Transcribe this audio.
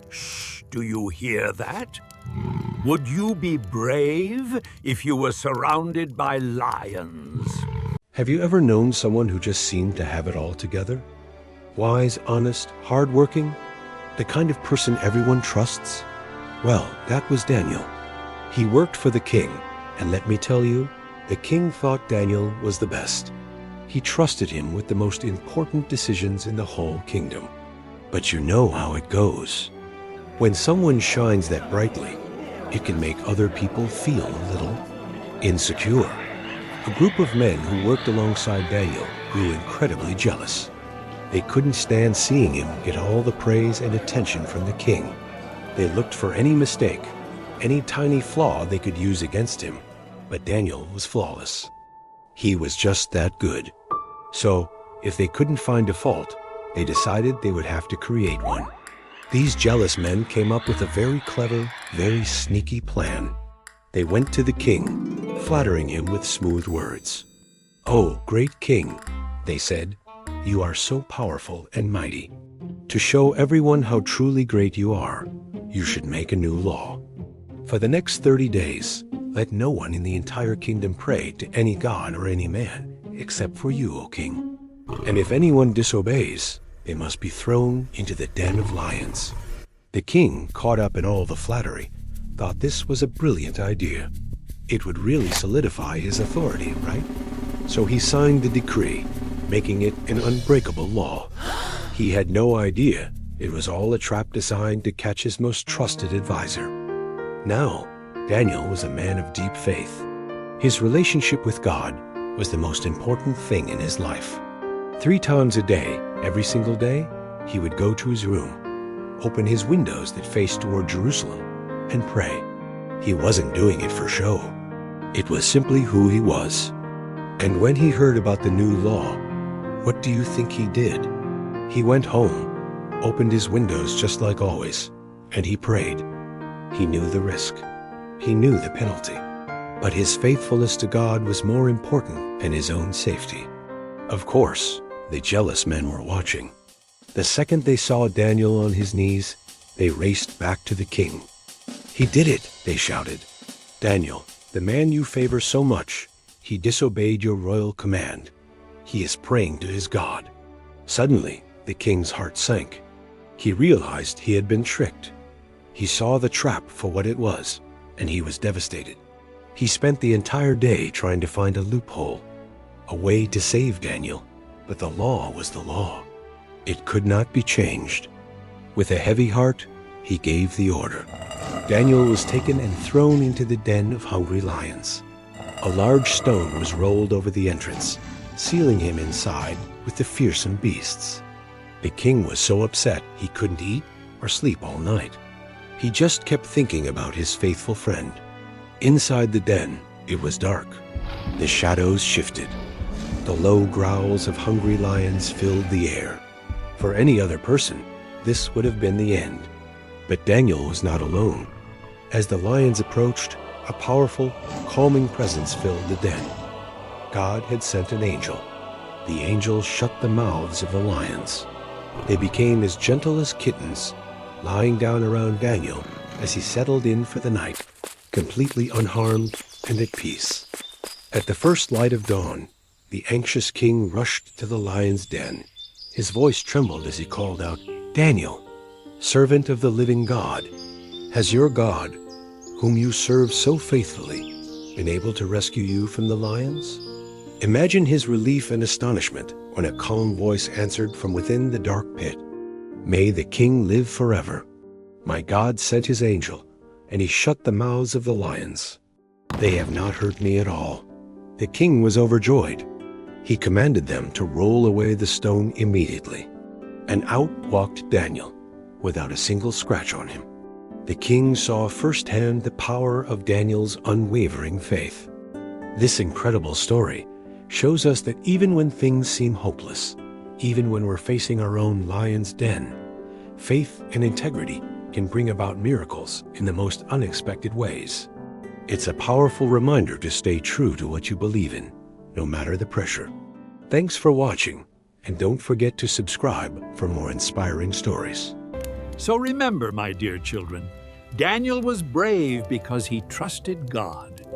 Shh, do you hear that? Would you be brave if you were surrounded by lions? Have you ever known someone who just seemed to have it all together? Wise, honest, hardworking, the kind of person everyone trusts? Well, that was Daniel. He worked for the king, and let me tell you, the king thought Daniel was the best. He trusted him with the most important decisions in the whole kingdom. But you know how it goes. When someone shines that brightly, it can make other people feel a little insecure. A group of men who worked alongside Daniel grew incredibly jealous. They couldn't stand seeing him get all the praise and attention from the king. They looked for any mistake, any tiny flaw they could use against him, but Daniel was flawless. He was just that good. So, if they couldn't find a fault, they decided they would have to create one. These jealous men came up with a very clever, very sneaky plan. They went to the king, flattering him with smooth words. "Oh, great king," they said, "you are so powerful and mighty. To show everyone how truly great you are, you should make a new law. For the next 30 days, let no one in the entire kingdom pray to any god or any man, except for you, O king. And if anyone disobeys, they must be thrown into the den of lions." The king, caught up in all the flattery, thought this was a brilliant idea. It would really solidify his authority, right? So he signed the decree, making it an unbreakable law. He had no idea it was all a trap designed to catch his most trusted advisor. Now, Daniel was a man of deep faith. His relationship with God was the most important thing in his life. 3 times a day, every single day, he would go to his room, open his windows that faced toward Jerusalem, and pray. He wasn't doing it for show. It was simply who he was. And when he heard about the new law, what do you think he did? He went home, opened his windows just like always, and he prayed. He knew the risk. He knew the penalty. But his faithfulness to God was more important than his own safety. Of course, the jealous men were watching. The second they saw Daniel on his knees, they raced back to the king. "He did it," they shouted. "Daniel, the man you favor so much, he disobeyed your royal command. He is praying to his God." Suddenly, the king's heart sank. He realized he had been tricked. He saw the trap for what it was, and he was devastated. He spent the entire day trying to find a loophole, a way to save Daniel, but the law was the law. It could not be changed. With a heavy heart, he gave the order. Daniel was taken and thrown into the den of hungry lions. A large stone was rolled over the entrance, sealing him inside with the fearsome beasts. The king was so upset he couldn't eat or sleep all night. He just kept thinking about his faithful friend. Inside the den, it was dark. The shadows shifted. The low growls of hungry lions filled the air. For any other person, this would have been the end. But Daniel was not alone. As the lions approached, a powerful, calming presence filled the den. God had sent an angel. The angel shut the mouths of the lions. They became as gentle as kittens, lying down around Daniel as he settled in for the night, completely unharmed and at peace. At the first light of dawn, the anxious king rushed to the lion's den. His voice trembled as he called out, "Daniel, servant of the living God, has your God, whom you serve so faithfully, been able to rescue you from the lions?" Imagine his relief and astonishment when a calm voice answered from within the dark pit, "May the king live forever. My God sent his angel, and he shut the mouths of the lions. They have not hurt me at all." The king was overjoyed. He commanded them to roll away the stone immediately. And out walked Daniel, without a single scratch on him. The king saw firsthand the power of Daniel's unwavering faith. This incredible story shows us that even when things seem hopeless, even when we're facing our own lion's den, faith and integrity can bring about miracles in the most unexpected ways. It's a powerful reminder to stay true to what you believe in, no matter the pressure. Thanks for watching, and don't forget to subscribe for more inspiring stories. So remember, my dear children, Daniel was brave because he trusted God.